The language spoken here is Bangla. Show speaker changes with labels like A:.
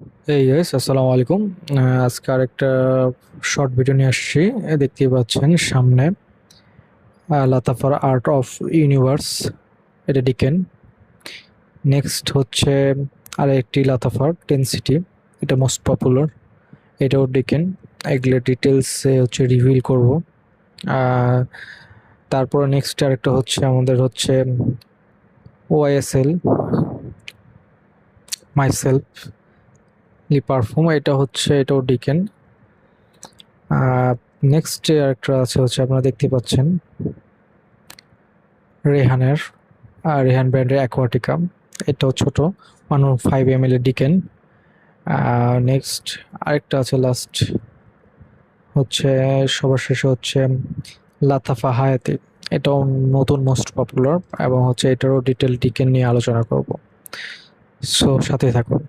A: এই গাইস আসসালামু আলাইকুম। আজকে আরেকটা শর্ট ভিডিও নিয়ে আসছি। দেখতেই পাচ্ছেন সামনে লাতাফার আর্ট অফ ইউনিভার্স, এটা ডিকেন। নেক্সট হচ্ছে আরেকটি লাতাফার টেনসিটি, এটা মোস্ট পপুলার, এটাও ডিকেন। এগুলো ডিটেলস হচ্ছে রিভিল করব। তারপরে নেক্সট আরেকটা হচ্ছে আমাদের হচ্ছে ওয়াইএসএল মাইসেলফ পারফিউম, এটাও ডিকেন। নেক্সট যে আরেকটা আছে হচ্ছে আপনারা দেখতে পাচ্ছেন রেহানের, রেহান ব্র্যান্ডের অ্যাকোয়াটিকা, এটাও ছোট 105 ml এর ডিকেন। নেক্সট আরেকটা আছে, লাস্ট হচ্ছে সবার শেষে হচ্ছে লাতাফা হায়াতি, এটাও নতুন মোস্ট পপুলার এবং হচ্ছে এটারও ডিটেল ডিকেন নিয়ে আলোচনা করব। সো সাথে থাকুন।